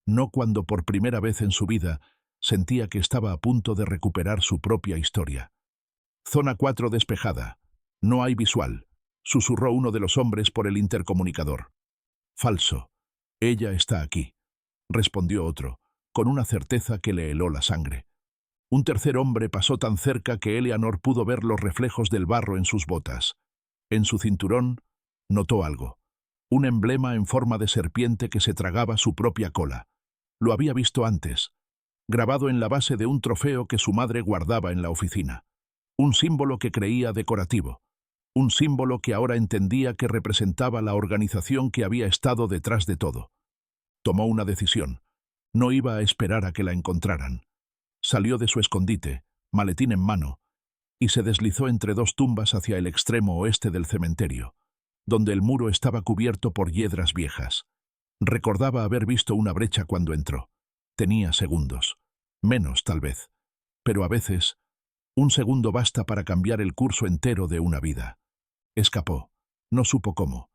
no cuando por primera vez en su vida sentía que estaba a punto de recuperar su propia historia. Zona 4 despejada. No hay visual, susurró uno de los hombres por el intercomunicador. Falso. Ella está aquí, respondió otro, con una certeza que le heló la sangre. Un tercer hombre pasó tan cerca que Eleanor pudo ver los reflejos del barro en sus botas. En su cinturón notó algo. Un emblema en forma de serpiente que se tragaba su propia cola. Lo había visto antes, grabado en la base de un trofeo que su madre guardaba en la oficina. Un símbolo que creía decorativo. Un símbolo que ahora entendía que representaba la organización que había estado detrás de todo. Tomó una decisión. No iba a esperar a que la encontraran. Salió de su escondite, maletín en mano, y se deslizó entre dos tumbas hacia el extremo oeste del cementerio, donde el muro estaba cubierto por hiedras viejas. Recordaba haber visto una brecha cuando entró. Tenía segundos. Menos, tal vez. Pero a veces, un segundo basta para cambiar el curso entero de una vida. Escapó. No supo cómo.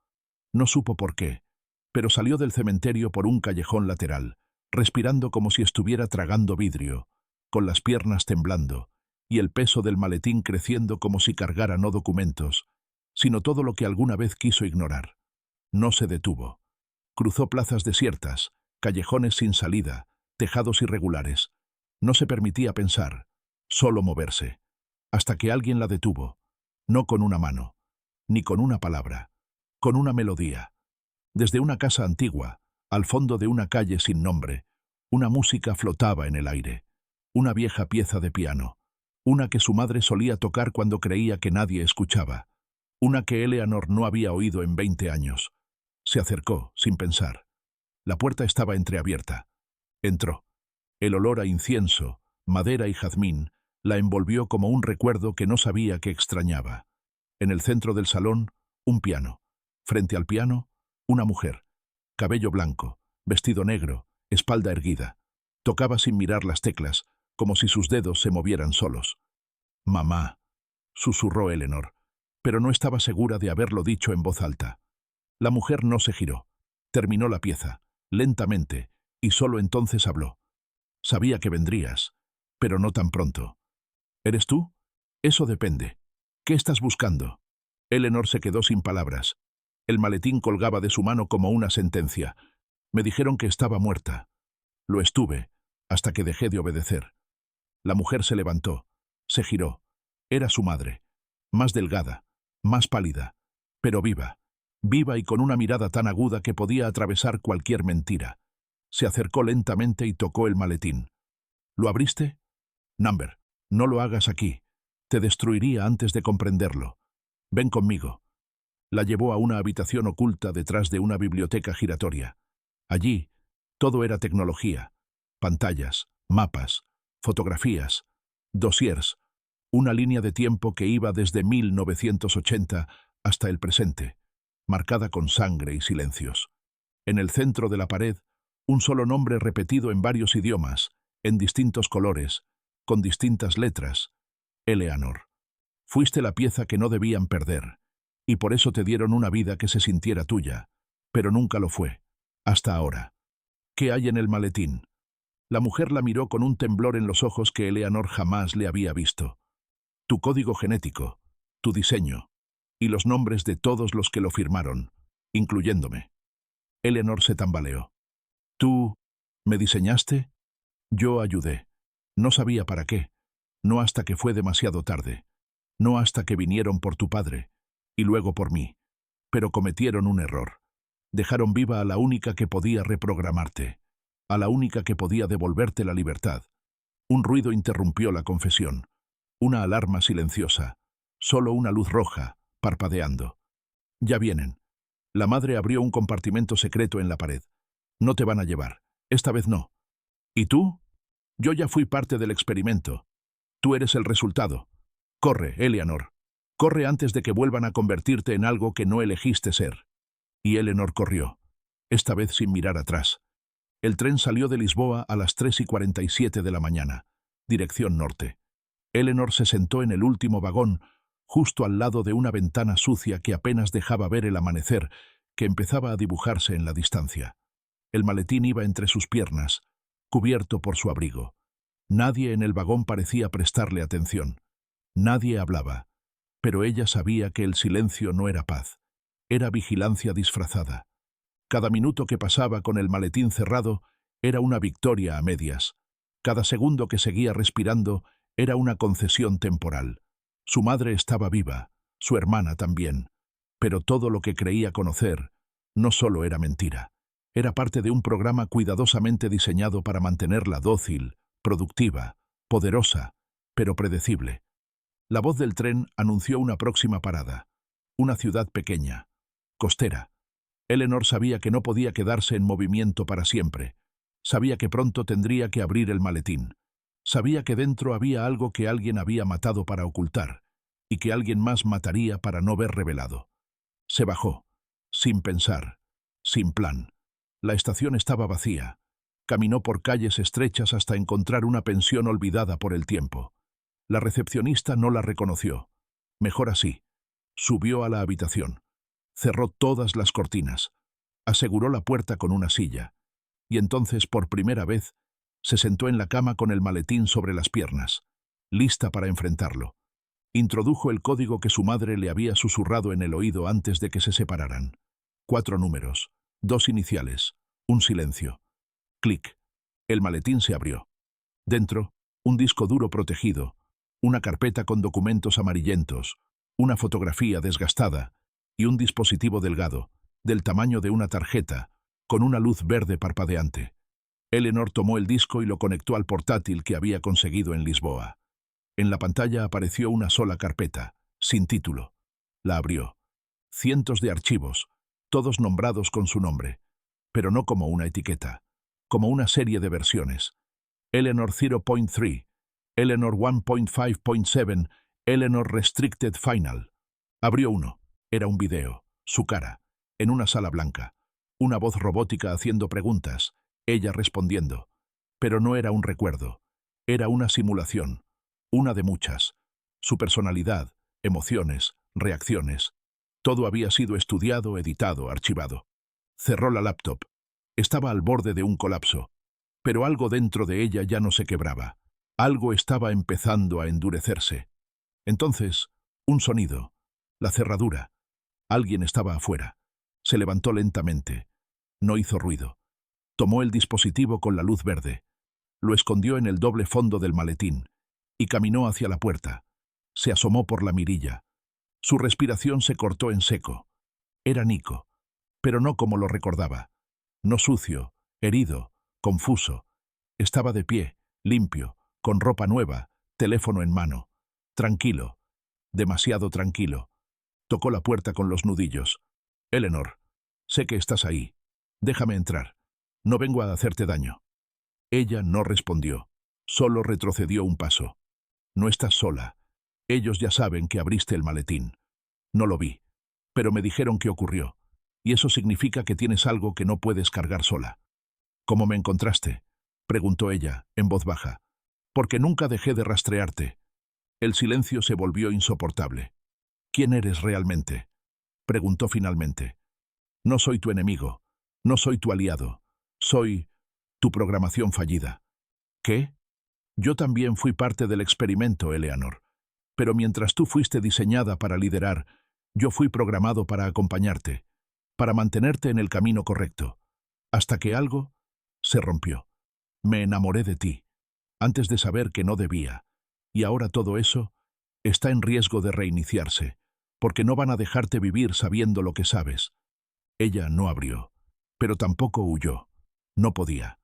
No supo por qué. Pero salió del cementerio por un callejón lateral, respirando como si estuviera tragando vidrio, con las piernas temblando, y el peso del maletín creciendo como si cargara no documentos, sino todo lo que alguna vez quiso ignorar. No se detuvo. Cruzó plazas desiertas, callejones sin salida, tejados irregulares. No se permitía pensar, solo moverse, hasta que alguien la detuvo, no con una mano, ni con una palabra, con una melodía. Desde una casa antigua, al fondo de una calle sin nombre, una música flotaba en el aire, una vieja pieza de piano, una que su madre solía tocar cuando creía que nadie escuchaba, una que Eleanor no había oído en 20 años. Se acercó, sin pensar. La puerta estaba entreabierta. Entró. El olor a incienso, madera y jazmín la envolvió como un recuerdo que no sabía que extrañaba. En el centro del salón, un piano. Frente al piano, una mujer. Cabello blanco, vestido negro, espalda erguida. Tocaba sin mirar las teclas, como si sus dedos se movieran solos. «Mamá», susurró Eleanor, pero no estaba segura de haberlo dicho en voz alta. La mujer no se giró. Terminó la pieza, lentamente, y solo entonces habló. «Sabía que vendrías, pero no tan pronto». «¿Eres tú? Eso depende. ¿Qué estás buscando?» Eleanor se quedó sin palabras. El maletín colgaba de su mano como una sentencia. «Me dijeron que estaba muerta». «Lo estuve, hasta que dejé de obedecer». La mujer se levantó, se giró. Era su madre, más delgada, más pálida, pero viva, viva y con una mirada tan aguda que podía atravesar cualquier mentira. Se acercó lentamente y tocó el maletín. «¿Lo abriste?» «Number, no lo hagas aquí. Te destruiría antes de comprenderlo. Ven conmigo». La llevó a una habitación oculta detrás de una biblioteca giratoria. Allí, todo era tecnología. Pantallas, mapas, fotografías, dossiers, una línea de tiempo que iba desde 1980 hasta el presente, marcada con sangre y silencios. En el centro de la pared, un solo nombre repetido en varios idiomas, en distintos colores, con distintas letras: Eleanor. Fuiste la pieza que no debían perder, y por eso te dieron una vida que se sintiera tuya, pero nunca lo fue, hasta ahora. ¿Qué hay en el maletín? La mujer la miró con un temblor en los ojos que Eleanor jamás le había visto. Tu código genético, tu diseño, y los nombres de todos los que lo firmaron, incluyéndome. Eleanor se tambaleó. ¿Tú me diseñaste? Yo ayudé. No sabía para qué. No hasta que fue demasiado tarde. No hasta que vinieron por tu padre, y luego por mí. Pero cometieron un error. Dejaron viva a la única que podía reprogramarte, a la única que podía devolverte la libertad. Un ruido interrumpió la confesión. Una alarma silenciosa. Solo una luz roja, parpadeando. Ya vienen. La madre abrió un compartimento secreto en la pared. No te van a llevar. Esta vez no. ¿Y tú? Yo ya fui parte del experimento. Tú eres el resultado. Corre, Eleanor. Corre antes de que vuelvan a convertirte en algo que no elegiste ser. Y Eleanor corrió, esta vez sin mirar atrás. El tren salió de Lisboa a las 3:47 de la mañana, dirección norte. Eleanor se sentó en el último vagón, justo al lado de una ventana sucia que apenas dejaba ver el amanecer, que empezaba a dibujarse en la distancia. El maletín iba entre sus piernas, cubierto por su abrigo. Nadie en el vagón parecía prestarle atención. Nadie hablaba, pero ella sabía que el silencio no era paz. Era vigilancia disfrazada. Cada minuto que pasaba con el maletín cerrado era una victoria a medias. Cada segundo que seguía respirando era una concesión temporal. Su madre estaba viva, su hermana también, pero todo lo que creía conocer no solo era mentira. Era parte de un programa cuidadosamente diseñado para mantenerla dócil, productiva, poderosa, pero predecible. La voz del tren anunció una próxima parada, una ciudad pequeña, costera. Eleanor sabía que no podía quedarse en movimiento para siempre. Sabía que pronto tendría que abrir el maletín. Sabía que dentro había algo que alguien había matado para ocultar, y que alguien más mataría para no ver revelado. Se bajó, sin pensar, sin plan. La estación estaba vacía. Caminó por calles estrechas hasta encontrar una pensión olvidada por el tiempo. La recepcionista no la reconoció. Mejor así. Subió a la habitación. Cerró todas las cortinas. Aseguró la puerta con una silla. Y entonces, por primera vez, se sentó en la cama con el maletín sobre las piernas, lista para enfrentarlo. Introdujo el código que su madre le había susurrado en el oído antes de que se separaran. 4 números, 2 iniciales, un silencio. Clic. El maletín se abrió. Dentro, un disco duro protegido, una carpeta con documentos amarillentos, una fotografía desgastada y un dispositivo delgado, del tamaño de una tarjeta, con una luz verde parpadeante. Eleanor tomó el disco y lo conectó al portátil que había conseguido en Lisboa. En la pantalla apareció una sola carpeta, sin título. La abrió. Cientos de archivos, todos nombrados con su nombre, pero no como una etiqueta, como una serie de versiones. Eleanor 0.3, Eleanor 1.5.7, Eleanor Restricted Final. Abrió uno. Era un video, su cara, en una sala blanca. Una voz robótica haciendo preguntas, ella respondiendo. Pero no era un recuerdo, era una simulación, una de muchas. Su personalidad, emociones, reacciones. Todo había sido estudiado, editado, archivado. Cerró la laptop. Estaba al borde de un colapso. Pero algo dentro de ella ya no se quebraba. Algo estaba empezando a endurecerse. Entonces, un sonido. La cerradura. Alguien estaba afuera. Se levantó lentamente. No hizo ruido. Tomó el dispositivo con la luz verde. Lo escondió en el doble fondo del maletín y caminó hacia la puerta. Se asomó por la mirilla. Su respiración se cortó en seco. Era Nico, pero no como lo recordaba. No sucio, herido, confuso. Estaba de pie, limpio, con ropa nueva, teléfono en mano. Tranquilo, demasiado tranquilo. Tocó la puerta con los nudillos. Eleanor, sé que estás ahí. Déjame entrar. No vengo a hacerte daño. Ella no respondió. Solo retrocedió un paso. No estás sola. Ellos ya saben que abriste el maletín. No lo vi, pero me dijeron que ocurrió. Y eso significa que tienes algo que no puedes cargar sola. ¿Cómo me encontraste?, preguntó ella, en voz baja. Porque nunca dejé de rastrearte. El silencio se volvió insoportable. ¿Quién eres realmente?, preguntó finalmente. No soy tu enemigo. No soy tu aliado. Soy tu programación fallida. ¿Qué? Yo también fui parte del experimento, Eleanor. Pero mientras tú fuiste diseñada para liderar, yo fui programado para acompañarte, para mantenerte en el camino correcto, hasta que algo se rompió. Me enamoré de ti, antes de saber que no debía, y ahora todo eso está en riesgo de reiniciarse, porque no van a dejarte vivir sabiendo lo que sabes. Ella no abrió, pero tampoco huyó. No podía.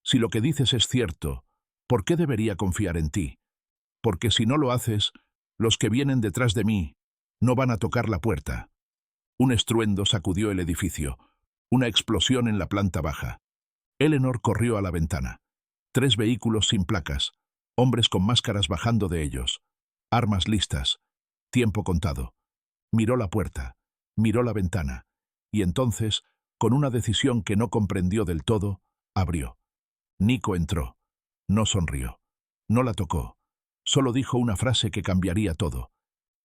Si lo que dices es cierto, ¿por qué debería confiar en ti? Porque si no lo haces, los que vienen detrás de mí no van a tocar la puerta. Un estruendo sacudió el edificio, una explosión en la planta baja. Eleanor corrió a la ventana. 3 vehículos sin placas, hombres con máscaras bajando de ellos, armas listas, tiempo contado. Miró la puerta, miró la ventana, y entonces, con una decisión que no comprendió del todo, abrió. Nico entró. No sonrió. No la tocó. Solo dijo una frase que cambiaría todo.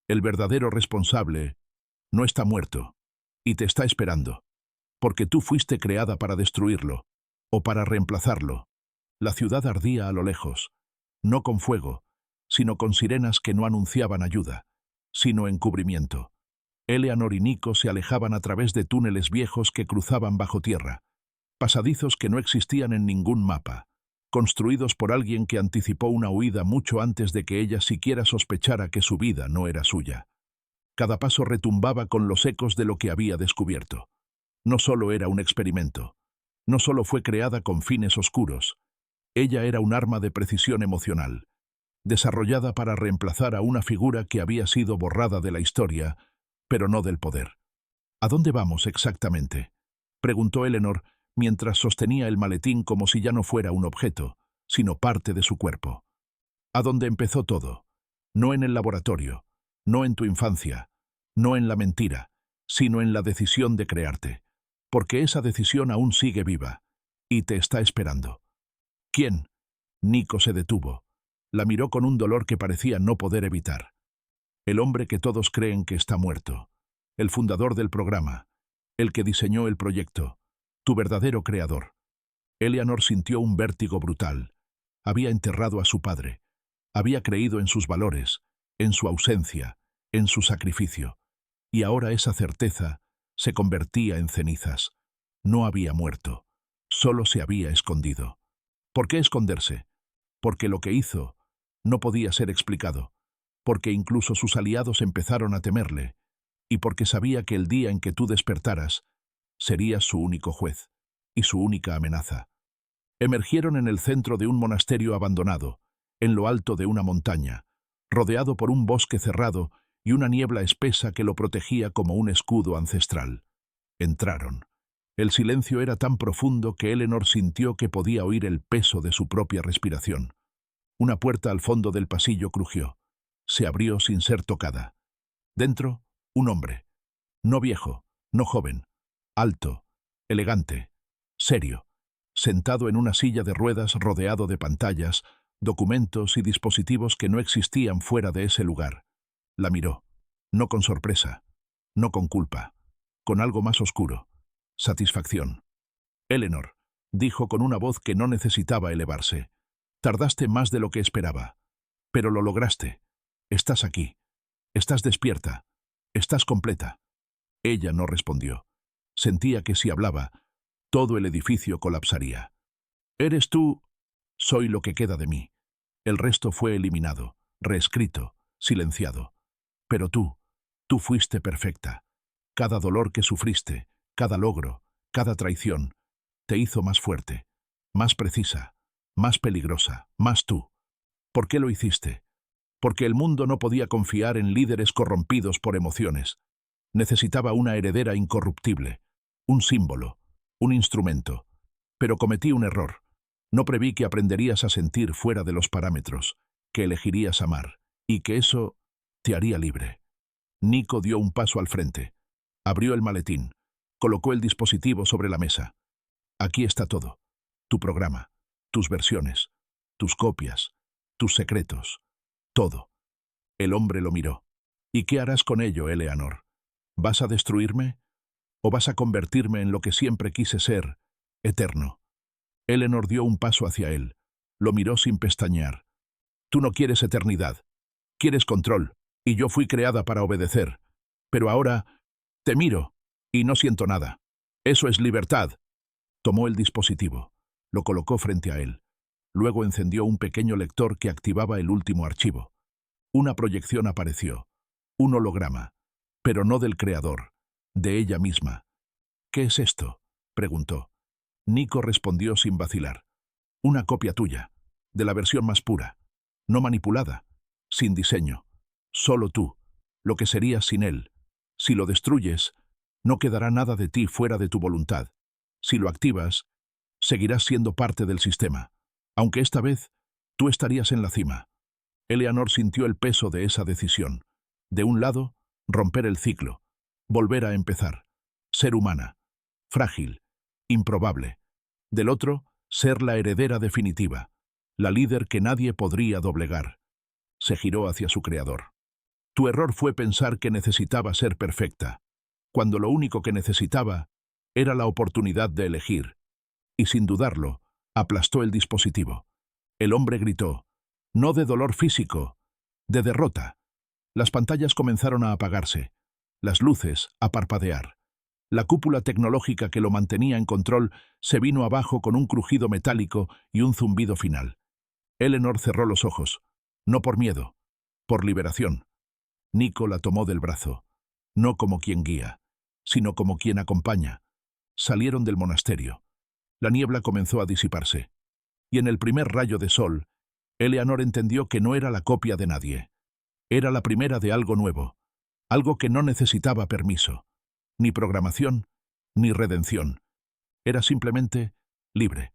El verdadero responsable no está muerto, y te está esperando, porque tú fuiste creada para destruirlo, o para reemplazarlo. La ciudad ardía a lo lejos, no con fuego, sino con sirenas que no anunciaban ayuda, sino encubrimiento. Eleanor y Nico se alejaban a través de túneles viejos que cruzaban bajo tierra, pasadizos que no existían en ningún mapa, construidos por alguien que anticipó una huida mucho antes de que ella siquiera sospechara que su vida no era suya. Cada paso retumbaba con los ecos de lo que había descubierto. No solo era un experimento, no solo fue creada con fines oscuros, ella era un arma de precisión emocional, desarrollada para reemplazar a una figura que había sido borrada de la historia, pero no del poder. ¿A dónde vamos exactamente?, preguntó Eleanor mientras sostenía el maletín como si ya no fuera un objeto, sino parte de su cuerpo. ¿A dónde empezó todo? No en el laboratorio, no en tu infancia, no en la mentira, sino en la decisión de crearte, porque esa decisión aún sigue viva, y te está esperando. ¿Quién? Nico se detuvo. La miró con un dolor que parecía no poder evitar. El hombre que todos creen que está muerto, el fundador del programa, el que diseñó el proyecto, tu verdadero creador. Eleanor sintió un vértigo brutal. Había enterrado a su padre. Había creído en sus valores, en su ausencia, en su sacrificio. Y ahora esa certeza se convertía en cenizas. No había muerto. Solo se había escondido. ¿Por qué esconderse? Porque lo que hizo no podía ser explicado. Porque incluso sus aliados empezaron a temerle. Y porque sabía que el día en que tú despertaras, serías su único juez y su única amenaza. Emergieron en el centro de un monasterio abandonado, en lo alto de una montaña, rodeado por un bosque cerrado y una niebla espesa que lo protegía como un escudo ancestral. Entraron. El silencio era tan profundo que Eleanor sintió que podía oír el peso de su propia respiración. Una puerta al fondo del pasillo crujió. Se abrió sin ser tocada. Dentro, un hombre. No viejo, no joven. Alto, elegante, serio. Sentado en una silla de ruedas rodeado de pantallas, documentos y dispositivos que no existían fuera de ese lugar. La miró. No con sorpresa. No con culpa. Con algo más oscuro. Satisfacción. Eleanor, dijo con una voz que no necesitaba elevarse. Tardaste más de lo que esperaba. Pero lo lograste. Estás aquí. Estás despierta. Estás completa. Ella no respondió. Sentía que si hablaba, todo el edificio colapsaría. ¿Eres tú? Soy lo que queda de mí. El resto fue eliminado, reescrito, silenciado. Pero tú fuiste perfecta. Cada dolor que sufriste, cada logro, cada traición, te hizo más fuerte, más precisa, más peligrosa, más tú. ¿Por qué lo hiciste? Porque el mundo no podía confiar en líderes corrompidos por emociones. Necesitaba una heredera incorruptible, un símbolo, un instrumento. Pero cometí un error. No preví que aprenderías a sentir fuera de los parámetros, que elegirías amar, y que eso te haría libre. Nico dio un paso al frente. Abrió el maletín. Colocó el dispositivo sobre la mesa. Aquí está todo. Tu programa, tus versiones, tus copias, tus secretos. Todo. El hombre lo miró. ¿Y qué harás con ello, Eleanor? ¿Vas a destruirme? ¿O vas a convertirme en lo que siempre quise ser, eterno? Eleanor dio un paso hacia él. Lo miró sin pestañear. Tú no quieres eternidad. Quieres control. Y yo fui creada para obedecer. Pero ahora te miro y no siento nada. Eso es libertad. Tomó el dispositivo. Lo colocó frente a él. Luego encendió un pequeño lector que activaba el último archivo. Una proyección apareció. Un holograma. Pero no del creador. De ella misma. ¿Qué es esto?, preguntó. Nico respondió sin vacilar. Una copia tuya, de la versión más pura, no manipulada, sin diseño. Solo tú, lo que serías sin él. Si lo destruyes, no quedará nada de ti fuera de tu voluntad. Si lo activas, seguirás siendo parte del sistema, aunque esta vez tú estarías en la cima. Eleanor sintió el peso de esa decisión. De un lado, romper el ciclo, volver a empezar, ser humana, frágil, improbable. Del otro, ser la heredera definitiva, la líder que nadie podría doblegar. Se giró hacia su creador. Tu error fue pensar que necesitaba ser perfecta, cuando lo único que necesitaba era la oportunidad de elegir. Y sin dudarlo, aplastó el dispositivo. El hombre gritó, no de dolor físico, de derrota. Las pantallas comenzaron a apagarse, las luces a parpadear. La cúpula tecnológica que lo mantenía en control se vino abajo con un crujido metálico y un zumbido final. Eleanor cerró los ojos, no por miedo, por liberación. Nico la tomó del brazo, no como quien guía, sino como quien acompaña. Salieron del monasterio. La niebla comenzó a disiparse. Y en el primer rayo de sol, Eleanor entendió que no era la copia de nadie. Era la primera de algo nuevo, algo que no necesitaba permiso, ni programación, ni redención. Era simplemente libre.